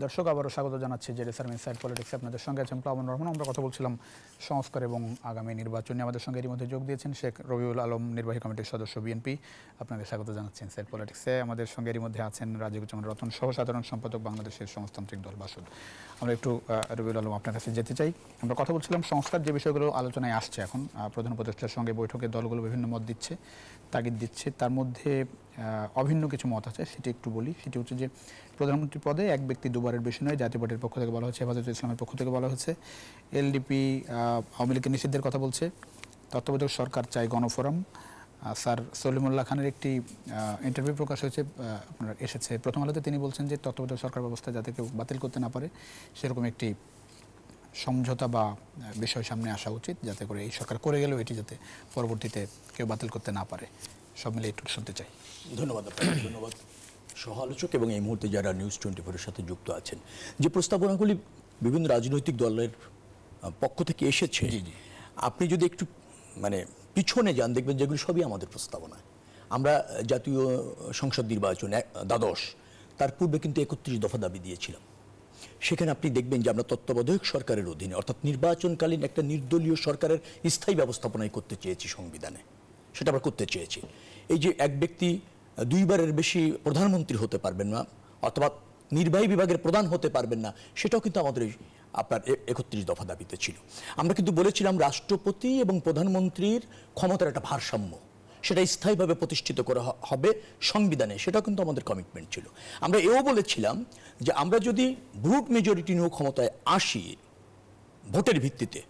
দর্শক আবারও স্বাগত জানাচ্ছি জেডএসআর ইনসাইড পলিটিক্স। আপনাদের সঙ্গে আছেন প্লাবন রহমান। আমরা কথা বলছিলাম সংস্কার এবং আগামী নির্বাচন নিয়ে। আমাদের সঙ্গে এর মধ্যে যোগ দিয়েছেন শেখ রবিউল আলম, নির্বাহী কমিটির সদস্য বিএনপি। আপনাকে স্বাগত জানাচ্ছি ইনসাইড পলিটিক্সে। আমাদের সঙ্গে এর মধ্যে আছেন রাজিকুজ্জামান রতন, সহ সাধারণ সম্পাদক বাংলাদেশের সমাজতান্ত্রিক দল বাসদ। আমরা একটু রবিউল আলম আপনার কাছে যেতে চাই। আমরা কথা বলছিলাম সংস্কার যে বিষয়গুলো আলোচনায় আসছে এখন, প্রধান উপদেষ্টার সঙ্গে বৈঠকে দলগুলো বিভিন্ন মত দিচ্ছে, তাগিদ দিচ্ছে। তার মধ্যে অভিন্ন কিছু মত আছে, সেটি একটু বলি। সেটি হচ্ছে যে প্রধানমন্ত্রী পদে এক ব্যক্তি দুবারের বেশি নয়, জাতীয় পার্টির পক্ষ থেকে বলা হচ্ছে, হেফাজতে ইসলামের পক্ষ থেকে বলা হচ্ছে। এলডিপি আওয়ামী লীগের নিষিদ্ধের কথা বলছে। তত্ত্বাবধায়ক সরকার চাই গণফোরাম। স্যার সলিমুল্লাহ খানের একটি ইন্টারভিউ প্রকাশ হয়েছে, আপনার এসেছে প্রথম আলোতে। তিনি বলছেন যে তত্ত্বাবধায়ক সরকার ব্যবস্থা যাতে কেউ বাতিল করতে না পারে সেরকম একটি সমঝোতা বা বিষয় সামনে আসা উচিত, যাতে করে এই সরকার করে গেলেও এটি যাতে পরবর্তীতে কেউ বাতিল করতে না পারে। সব মিলে একটু শুনতে চাই। ধন্যবাদ আপনাকে, ধন্যবাদ সহ আলোচক এবং এই মুহূর্তে যারা নিউজ 24-এর সাথে যুক্ত আছেন। যে প্রস্তাবনাগুলি বিভিন্ন রাজনৈতিক দলের পক্ষ থেকে এসেছে, আপনি যদি একটু মানে পিছনে যান দেখবেন যেগুলি সবই আমাদের প্রস্তাবনা। আমরা জাতীয় সংসদ নির্বাচন দ্বাদশ, তার পূর্বে কিন্তু 31 দফা দাবি দিয়েছিলাম। সেখানে আপনি দেখবেন যে আমরা তত্ত্বাবধায়ক সরকারের অধীনে অর্থাৎ নির্বাচনকালীন একটা নির্দলীয় সরকারের স্থায়ী ব্যবস্থাপনাই করতে চেয়েছি সংবিধানে, সেটা আমরা করতে চেয়েছি। এই যে এক ব্যক্তি দুইবারের বেশি প্রধানমন্ত্রী হতে পারবেন না অথবা নির্বাহী বিভাগের প্রধান হতে পারবেন না, সেটাও কিন্তু আমাদের আপনার 31 দফা দাবিতে ছিল। আমরা কিন্তু বলেছিলাম রাষ্ট্রপতি এবং প্রধানমন্ত্রীর ক্ষমতার একটা ভারসাম্য, সেটা স্থায়ীভাবে প্রতিষ্ঠিত করা হবে সংবিধানে, সেটাও কিন্তু আমাদের কমিটমেন্ট ছিল। আমরা এও বলেছিলাম যে আমরা যদি ব্রুট মেজরিটি নিয়েও ক্ষমতায় আসি ভোটের ভিত্তিতে,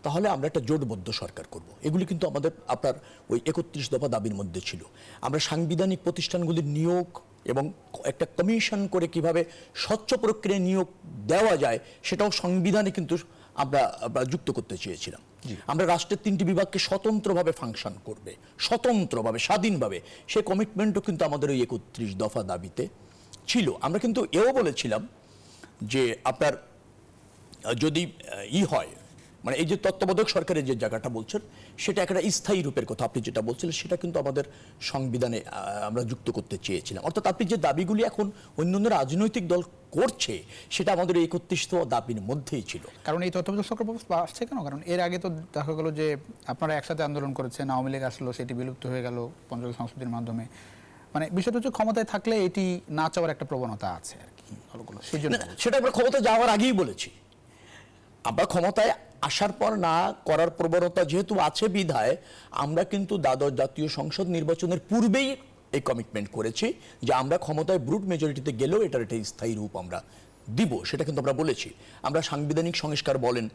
তাহলে আমরা একটা জোটবদ্ধ সরকার করব। এগুলি কিন্তু আমাদের আপনার ওই 31 দফা দাবির মধ্যে ছিল। আমরা সাংবিধানিক প্রতিষ্ঠানগুলির নিয়োগ এবং একটা কমিশন করে কিভাবে স্বচ্ছ প্রক্রিয়ায় নিয়োগ দেওয়া যায় সেটাও সংবিধানে কিন্তু আমরা যুক্ত করতে চেয়েছিলাম। আমরা রাষ্ট্রের 3টি বিভাগকে স্বতন্ত্রভাবে ফাংশন করবে, স্বতন্ত্রভাবে স্বাধীনভাবে, সেই কমিটমেন্টও কিন্তু আমাদের ওই 31 দফা দাবিতে ছিল। আমরা কিন্তু এও বলেছিলাম যে আপনার যদি হয় মানে এই যে তত্ত্বাবধায়ক সরকারের যে জায়গাটা বলছেন সেটা একটা স্থায়ী রূপের কথা আপনি যেটা বলছিলেন, সেটা কিন্তু আমাদের সংবিধানে আমরা যুক্ত করতে চেয়েছিলাম। অর্থাৎ আপনি যে দাবিগুলি এখন অন্যান্য রাজনৈতিক দল করছে সেটা আমাদের 31 দাবির মধ্যেই ছিল। কারণ এই তত্ত্বাবধায়ক সরকার ব্যবস্থা আসছে কেন? কারণ এর আগে তো দেখা গেল যে আপনারা একসাথে আন্দোলন করেছেন, আওয়ামী লীগ আসলো, সেটি বিলুপ্ত হয়ে গেল পঞ্চদশ সংশোধনীর মাধ্যমে। মানে বিষয়টা হচ্ছে ক্ষমতায় থাকলে এটি না চাওয়ার একটা প্রবণতা আছে আর কি, সেই জন্য সেটা আমরা ক্ষমতায় যাওয়ার আগেই বলেছি। আমরা ক্ষমতায় আসার পর না করার প্রবণতা যেহেতু আছে বিধায় আমরা কিন্তু দ্বাদশ জাতীয় সংসদ নির্বাচনের পূর্বেই এই কমিটমেন্ট করেছি যে আমরা ক্ষমতায় ব্রুট মেজরিটিতে গেলেও এটার একটা স্থায়ী রূপ আমরা দিব, সেটা কিন্তু আমরা বলেছি। আমরা সাংবিধানিক সংস্কার বলেন,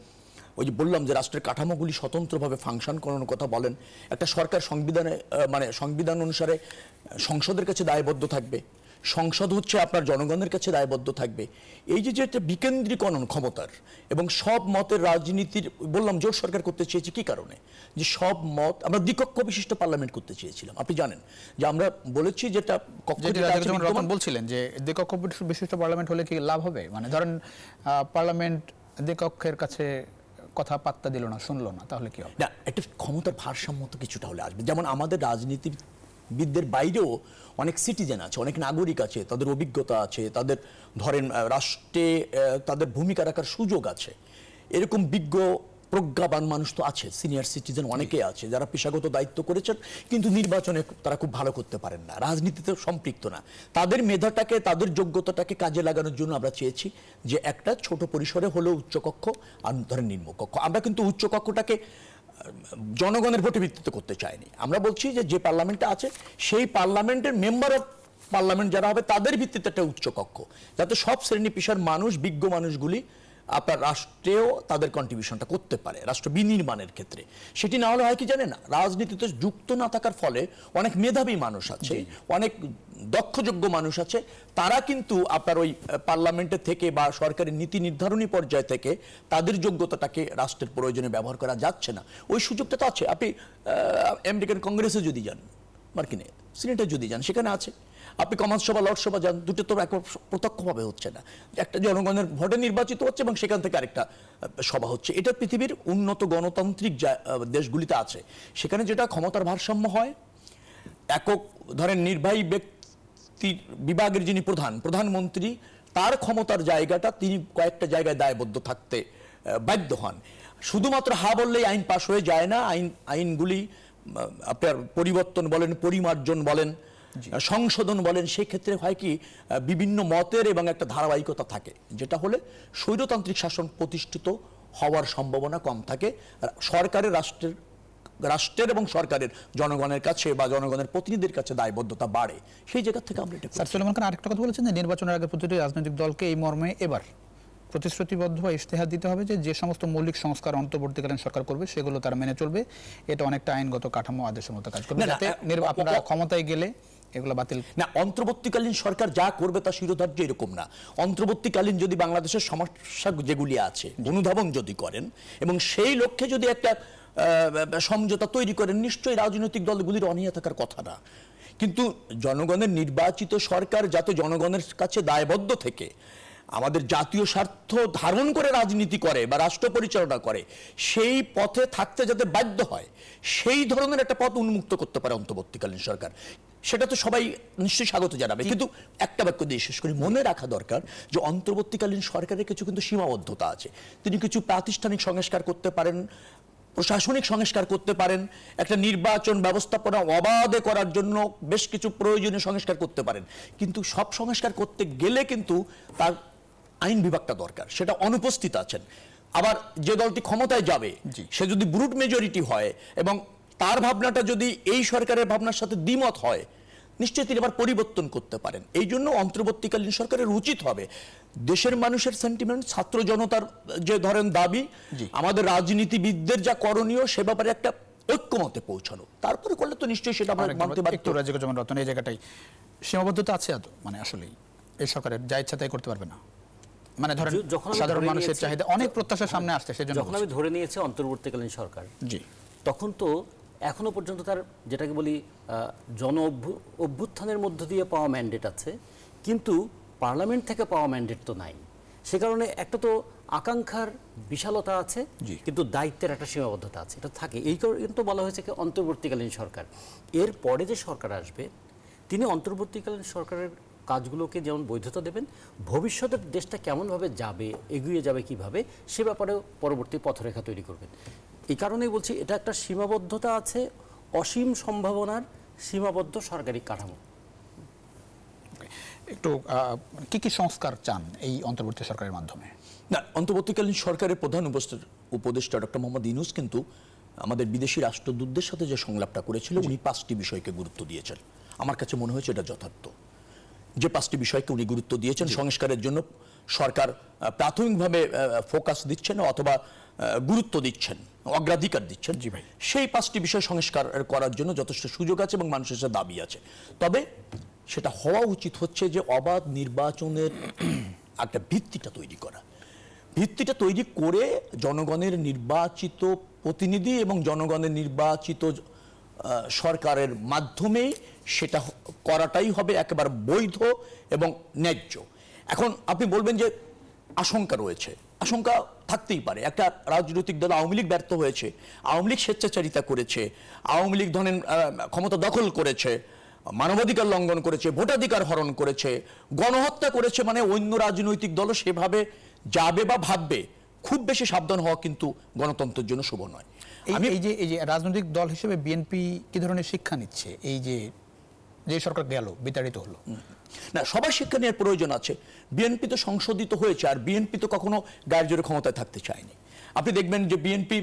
ওই যে বললাম যে রাষ্ট্রের কাঠামোগুলি স্বতন্ত্রভাবে ফাংশন করানোর কথা বলেন, একটা সরকার সংবিধানে মানে সংবিধান অনুসারে সংসদের কাছে দায়বদ্ধ থাকবে, সংসদ হচ্ছে আপনার জনগণের কাছে দায়বদ্ধ থাকবে। এই যে একটা বিকেন্দ্রীকরণ ক্ষমতার এবং সব মতের রাজনীতির, বললাম জোট সরকার করতে চেয়েছি কি কারণে, যে সব মত আমরা দ্বিকক্ষ বিশিষ্ট পার্লামেন্ট করতে চেয়েছিলাম। আপনি জানেন যে আমরা বলেছি যেটা রতন বলছিলেন যে দ্বিকক্ষ বিশিষ্ট পার্লামেন্ট হলে কি লাভ হবে, মানে ধরেন পার্লামেন্ট দ্বিকক্ষের কাছে কথা পাত্তা দিল না, শুনলো না, তাহলে কি হবে? না, একটা ক্ষমতার ভারসাম্য তো কিছুটা হলে আসবে। যেমন আমাদের রাজনীতিবিদদের বাইরেও অনেক সিটিজেন আছে, অনেক নাগরিক আছে, তাদের অভিজ্ঞতা আছে, তাদের ধরেন রাষ্ট্রে তাদের ভূমিকা রাখার সুযোগ আছে। এরকম বিজ্ঞ প্রজ্ঞাবান মানুষ তো আছে, সিনিয়র সিটিজেন অনেকে আছে যারা পেশাগত দায়িত্ব করেছেন কিন্তু নির্বাচনে তারা খুব ভালো করতে পারেন না, রাজনীতিতে সম্পৃক্ত না। তাদের মেধাটাকে, তাদের যোগ্যতাটাকে কাজে লাগানোর জন্য আমরা চেয়েছি যে একটা ছোট পরিসরে হলেও উচ্চকক্ষ আর ধরেন নিম্নকক্ষ। আমরা কিন্তু উচ্চকক্ষটাকে জনগণের ভোটে ভিত্তিতে করতে চাইনি। আমরা বলছি যে পার্লামেন্টটা আছে সেই পার্লামেন্টের মেম্বার অফ পার্লামেন্ট যারা হবে তাদের ভিত্তিতে একটা উচ্চকক্ষ, যাতে সব শ্রেণী পেশার মানুষ, বিজ্ঞ মানুষগুলি আপনার রাষ্ট্রেও তাদের কন্ট্রিবিউশনটা করতে পারে রাষ্ট্র বিনির্মাণের ক্ষেত্রে। সেটি না হলে হয় কি জানেন, রাজনীতিতে যুক্ত না থাকার ফলে অনেক মেধাবী মানুষ আছে, অনেক দক্ষযোগ্য মানুষ আছে, তারা কিন্তু আপনার ওই পার্লামেন্টের থেকে বা সরকারের নীতি নির্ধারণী পর্যায় থেকে তাদের যোগ্যতাটাকে রাষ্ট্রের প্রয়োজনে ব্যবহার করা যাচ্ছে না। ওই সুযোগটা তো আছে। আপনি আমেরিকান কংগ্রেসে যদি যান, মার্কিনে সিনেটে যদি যান, সেখানে আছে। আপনি কমান্স সভা, লোকসভা যান, দুটো তো প্রত্যক্ষভাবে হচ্ছে না, একটা জনগণের ভোটে নির্বাচিত হচ্ছে এবং সেখান থেকে আরেকটা সভা হচ্ছে। এটা পৃথিবীর উন্নত গণতান্ত্রিক দেশগুলিতে আছে। সেখানে যেটা ক্ষমতার ভারসাম্য হয়, একক ধরেন নির্বাহী ব্যক্তি বিভাগের যিনি প্রধানমন্ত্রী, তার ক্ষমতার জায়গাটা তিনি কয়েকটা জায়গায় দায়বদ্ধ থাকতে বাধ্য হন। শুধুমাত্র হা বললেই আইন পাশ হয়ে যায় না, আইনগুলি আপনার পরিবর্তন বলেন, পরিমার্জন বলেন, সংশোধন বলেন, সেই ক্ষেত্রে হয় কি বিভিন্ন মতের এবং একটা ধারাবাহিকতা থাকে, যেটা হলে স্বৈরতান্ত্রিক শাসন প্রতিষ্ঠিত হওয়ার সম্ভাবনা কম থাকে। সরকারের রাষ্ট্রের রাষ্ট্রের এবং সরকারের জনগণের কাছে বা জনগণের প্রতিনিধিদের কাছে দায়বদ্ধতা বাড়ে, সেই জায়গা থেকে আমরা এটা স্যার সুলেমান খান আরেকটা কথা বলেছেন যে নির্বাচনের আগে প্রতিটি রাজনৈতিক দলকে এই মর্মে এবার প্রতিশ্রুতিবদ্ধ বা ইশতেহার দিতে হবে যে সমস্ত মৌলিক সংস্কার অন্তর্বর্তীকালীন সরকার করবে সেগুলো তারা মেনে চলবে। এটা অনেকটা আইনগত কাঠামো আদেশের মতো কাজ করবে, যাতে আপনারা ক্ষমতায় গেলে এগুলো বাতিল না। অন্তর্বর্তীকালীন সরকার যা করবে তা শিরোধার্য এরকম না। অন্তর্বর্তীকালীন যদি বাংলাদেশের সমস্যা যেগুলি আছে অনুধাবন যদি করেন এবং সেই লক্ষ্যে যদি একটা সমঝোতা তৈরি করেন, নিশ্চয়ই রাজনৈতিক দলগুলির অনীহা থাকার কথা না। কিন্তু জনগণের নির্বাচিত সরকার যাতে জনগণের কাছে দায়বদ্ধ থেকে আমাদের জাতীয় স্বার্থ ধারণ করে রাজনীতি করে বা রাষ্ট্র পরিচালনা করে, সেই পথে থাকতে যাতে বাধ্য হয়, সেই ধরনের একটা পথ উন্মুক্ত করতে পারে অন্তর্বর্তীকালীন সরকার, সেটা তো সবাই নিশ্চয়ই স্বাগত জানাবে। কিন্তু একটা বাক্য দিয়ে শেষ করি, মনে রাখা দরকার যে অন্তর্বর্তীকালীন সরকারের কিছু কিন্তু সীমাবদ্ধতা আছে। তিনি কিছু প্রাতিষ্ঠানিক সংস্কার করতে পারেন, প্রশাসনিক সংস্কার করতে পারেন, একটা নির্বাচন ব্যবস্থাপনা অবাধে করার জন্য বেশ কিছু প্রয়োজনীয় সংস্কার করতে পারেন। কিন্তু সব সংস্কার করতে গেলে কিন্তু তার আইন বিভাগটা দরকার, সেটা অনুপস্থিত আছেন। আবার যে দলটি ক্ষমতায় যাবে সে যদি ব্রুট মেজরিটি হয় এবং তার ভাবনাটা যদি এই সরকারের ভাবনার সাথে দ্বিমত হয়, নিশ্চয়ই তিনি আবার পরিবর্তন করতে পারেন। এই জন্য অন্তর্বর্তীকালীন সরকারের উচিত হবে দেশের মানুষের সেন্টিমেন্ট, ছাত্র জনতার যে ধরেন দাবি, আমাদের রাজনীতিবিদদের যা করণীয়, সে ব্যাপারে একটা ঐক্যমতে পৌঁছানো, তারপরে করলে তো নিশ্চয়ই সেটা আমরা মানতে বাধ্য। একটু রাজিকুজ্জামান রতন, এই জায়গাটাই সীমাবদ্ধতা আছে এত, মানে আসলেই এই সরকারের যা ইচ্ছা তাই করতে পারবে না। মানে ধরেন সাধারণ মানুষের চাহিদা অনেক প্রত্যাশার সামনে আসছে, সেজন্য যখন আমি ধরে নিয়েছি অন্তর্বর্তীকালীন সরকার, জি, তখন তো এখনো পর্যন্ত তার যেটাকে বলি জন অভ্যুত্থানের মধ্য দিয়ে পাওয়া ম্যান্ডেট আছে, কিন্তু পার্লামেন্ট থেকে পাওয়া ম্যান্ডেট তো নাই। সে কারণে একটা তো আকাঙ্ক্ষার বিশালতা আছে, কিন্তু দায়িত্বের একটা সীমাবদ্ধতা আছে, এটা থাকে। এই কারণে তো বলা হয়েছে কি অন্তর্বর্তীকালীন সরকার। এর পরে যে সরকার আসবে তিনি অন্তর্বর্তীকালীন সরকারের কাজগুলোকে যেমন বৈধতা দেবেন, ভবিষ্যতের দেশটা কেমনভাবে যাবে, এগিয়ে যাবে কিভাবে, সে ব্যাপারেও পরবর্তী পথরেখা তৈরি করবেন। এই কারণেই বলছি এটা একটা সীমাবদ্ধতা আছে, অসীম সম্ভাবনার সীমাবদ্ধ সরকারি কাঠামো। একটু কি কি সংস্কার চান এই অন্তর্বর্তী সরকারের মাধ্যমে? না, অন্তর্বর্তীকালীন সরকারের প্রধান উপদেষ্টা ডক্টর মোহাম্মদ ইউনূস কিন্তু আমাদের বিদেশি রাষ্ট্রদূতদের সাথে যে সংলাপটা করেছিল, উনি 5টি বিষয়কে গুরুত্ব দিয়েছেন। আমার কাছে মনে হয়েছে এটা যথার্থ। যে 5টি বিষয়কে উনি গুরুত্ব দিয়েছেন, সংস্কারের জন্য সরকার প্রাথমিকভাবে ফোকাস দিচ্ছেন অথবা গুরুত্ব দিচ্ছেন, অগ্রাধিকার দিচ্ছেন, জি ভাই, সেই 5টি বিষয় সংস্কার করার জন্য যথেষ্ট সুযোগ আছে এবং মানুষের সাথে দাবি আছে। তবে সেটা হওয়া উচিত হচ্ছে যে অবাধ নির্বাচনের একটা ভিত্তিটা তৈরি করা, ভিত্তিটা তৈরি করে জনগণের নির্বাচিত প্রতিনিধি এবং জনগণের নির্বাচিত সরকারের মাধ্যমে সেটা করাটাই হবে একেবারে বৈধ এবং ন্যায্য। এখন আপনি বলবেন যে আশঙ্কা রয়েছে, আশঙ্কা থাকতেই পারে। একটা রাজনৈতিক দল আওয়ামী লীগ ব্যর্থ হয়েছে, আওয়ামী লীগ স্বেচ্ছাচারিতা করেছে, আওয়ামী লীগ ধরেন ক্ষমতা দখল করেছে, মানবাধিকার লঙ্ঘন করেছে, ভোটাধিকার হরণ করেছে, গণহত্যা করেছে, মানে অন্য রাজনৈতিক দলও সেভাবে যাবে বা ভাববে, খুব বেশি সাবধান হওয়া কিন্তু গণতন্ত্রের জন্য শুভ নয়। এই যে রাজনৈতিক দল হিসেবে বিএনপি কি ধরনের শিক্ষা নিচ্ছে, এই যে সরকার গেল বিতাড়িত হলো? না, সবার শিক্ষা নেওয়ার প্রয়োজন আছে। বিএনপি তো সংশোধিত হয়েছে, আর বিএনপি তো কখনো গায়ের জোরে ক্ষমতায় থাকতে চায়নি। আপনি দেখবেন যে বিএনপি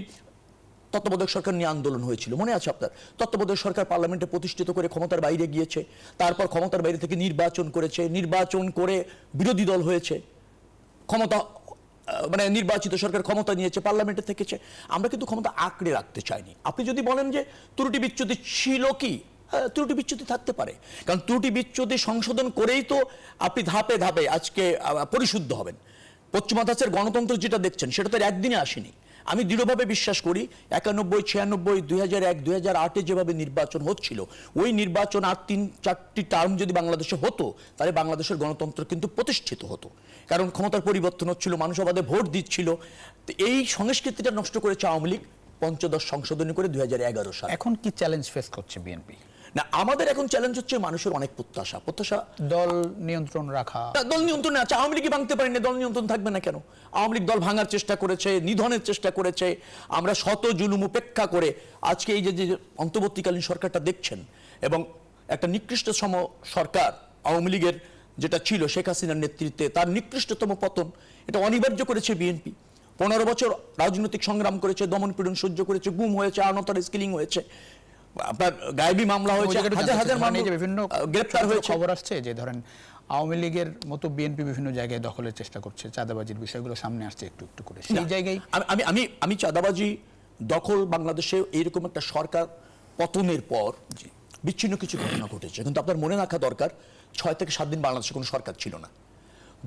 তত্ত্বাবধায়ক সরকার নিয়ে আন্দোলন হয়েছিল, মনে আছে আপনার? তত্ত্বাবধায়ক সরকার পার্লামেন্টে প্রতিষ্ঠিত করে ক্ষমতার বাইরে গিয়েছে, তারপর ক্ষমতার বাইরে থেকে নির্বাচন করেছে, নির্বাচন করে বিরোধী দল হয়েছে, ক্ষমতা মানে নির্বাচিত সরকার ক্ষমতা নিয়েছে, পার্লামেন্টে থেকেছে। আমরা কিন্তু ক্ষমতা আঁকড়ে রাখতে চাইনি। আপনি যদি বলেন যে ত্রুটি বিচ্যুতি ছিল কি, ত্রুটি বিচ্যুতি থাকতে পারে, কারণ ত্রুটি বিচ্যুতি সংশোধন করেই তো আপনি ধাপে ধাপে আজকে পরিশুদ্ধ হবেন। পশ্চিমা ধাঁচের গণতন্ত্র যেটা দেখছেন সেটা তো একদিনে আসেনি। আমি দৃঢ়ভাবে বিশ্বাস করি 91, 96, 2001, 2008-এ যেভাবে নির্বাচন হচ্ছিল, ওই নির্বাচন আর 3-4টি টার্ম যদি বাংলাদেশে হতো, তাহলে বাংলাদেশের গণতন্ত্র কিন্তু প্রতিষ্ঠিত হতো। কারণ ক্ষমতার পরিবর্তন হচ্ছিল, মানুষ অবাধে ভোট দিচ্ছিল। এই সংস্কৃতিটা নষ্ট করেছে আওয়ামী লীগ 15 সংশোধনী করে 2011 সালে। এখন কি চ্যালেঞ্জ ফেস করছে বিএনপি? না, আমাদের এখন চ্যালেঞ্জ হচ্ছে মানুষের অনেক প্রত্যাশা দল নিয়ন্ত্রণ রাখা। দল নিয়ন্ত্রণে আছে, আওয়ামী লীগই ভাঙতে পারেনি, দল নিয়ন্ত্রণ থাকবে না কেন? আওয়ামী লীগ দল ভাঙার চেষ্টা করেছে, নিধনের চেষ্টা করেছে। আমরা শত জুলুম উপেক্ষা করে আজকে এই যে অন্তর্বর্তীকালীন সরকারটা দেখছেন, এবং একটা নিকৃষ্টতম সরকার আওয়ামী লীগের যেটা ছিল শেখ হাসিনার নেতৃত্বে, তার নিকৃষ্টতম পতন, এটা অনিবার্য করেছে বিএনপি। 15 বছর রাজনৈতিক সংগ্রাম করেছে, দমন পীড়ন সহ্য করেছে, গুম হয়েছে, আনতার স্কিলিং হয়েছে, আপনার গায়েবী মামলা হয়েছে, হাজার হাজার মানুষ বিভিন্ন গ্রেপ্তার হয়েছে। খবর আসছে যে ধরেন আওয়ামী লীগের মতো বিএনপি বিভিন্ন জায়গায় দখলের চেষ্টা করছে, চাঁদাবাজির বিষয়গুলো সামনে আসছে একটু একটু করে, সেই জায়গায় আমি চাঁদাবাজি দখল বাংলাদেশে এইরকম একটা সরকার পতনের পর বিচ্ছিন্ন কিছু ঘটনা ঘটেছে, কিন্তু আপনার মনে রাখা দরকার 6 থেকে 7 দিন বাংলাদেশে কোনো সরকার ছিল না,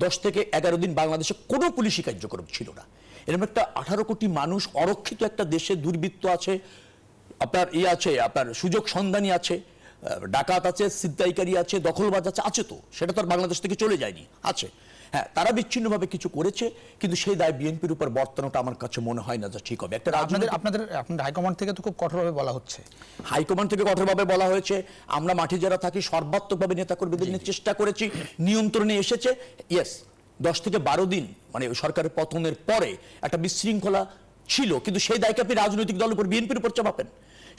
10 থেকে 11 দিন বাংলাদেশে কোনো পুলিশি কার্যক্রম ছিল না। এরকম একটা 18 কোটি মানুষ অরক্ষিত একটা দেশে দুর্বৃত্ত আছে, আপনার আছে, আপনার সুযোগ সন্ধানী আছে, ডাকাত আছে, ছিনতাইকারী আছে, দখলবাজ আছে তো, সেটা তো আর বাংলাদেশ থেকে চলে যায়নি, আছে। হ্যাঁ, তারা বিচ্ছিন্নভাবে কিছু করেছে, কিন্তু সেই দায় বিএনপির উপর বর্তানোটা আমার কাছে মনে হয় না যে ঠিক হবে। একটা আপনাদের হাইকমান্ড থেকে তো খুব কঠোরভাবে বলা হচ্ছে, হাইকমান্ড থেকে কঠোরভাবে বলা হয়েছে, আমরা মাঠে যারা থাকি সর্বাত্মকভাবে নেতাকর্মীদের নিয়ে চেষ্টা করেছি, নিয়ন্ত্রণে এসেছে। ইয়েস, 10 থেকে 12 দিন মানে সরকারের পতনের পরে একটা বিশৃঙ্খলা ছিল, কিন্তু সেই দায়কে আপনি রাজনৈতিক দলের উপর, বিএনপির উপর চাপাবেন।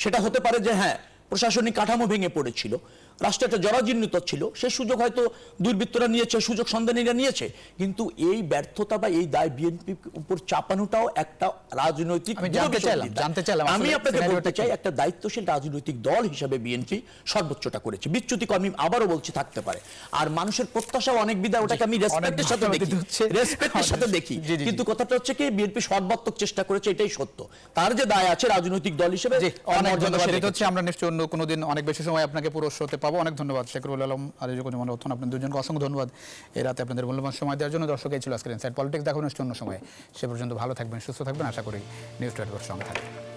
সেটা হতে পারে যে হ্যাঁ, প্রশাসনিক কাঠামো ভেঙে পড়েছিল, রাষ্ট্রে একটা জরাজীর্ণতা ছিল, সেই সুযোগ হয়তো দুর্বৃত্তরা নিয়েছে, সুযোগ সন্ধানীরা নিয়েছে, কিন্তু এই ব্যর্থতা বা এই দায় বিএনপির উপর চাপানোটাও একটা রাজনৈতিক। জানতে চাইলাম আমি আপনাকে বলতে চাই, একটা দায়িত্বশীল রাজনৈতিক দল হিসেবে বিএনপি সর্বোচ্চটা করেছে। বিচ্যুতি আমি আবারও বলছি থাকতে পারে, আর মানুষের প্রত্যাশা অনেক বিদায়, ওটাকে আমি রেসপেক্টের সাথে দেখি, কিন্তু কথাটা হচ্ছে কি বিএনপি সর্বাত্মক চেষ্টা করেছে, এটাই সত্য। তার যে দায় আছে রাজনৈতিক দল হিসেবে, আমরা নিশ্চয়ই অন্য কোনোদিন অনেক বেশি সময় আপনাকে পুরো শোতে পাবো। অনেক ধন্যবাদ শেখরুল আলম আর আপনাদের দুজনকে অসংখ্য ধন্যবাদ এই রাতে আপনাদের মূল্যবান সময় দেওয়ার জন্য। দর্শক, এই ছিল আজকের ইনসাইড পলিটিক্স। দেখুন নিশ্চয় অন্য সময়, সে পর্যন্ত ভালো থাকবেন, সুস্থ থাকবেন, আশা করি নিউজ 24 সঙ্গে থাকবেন।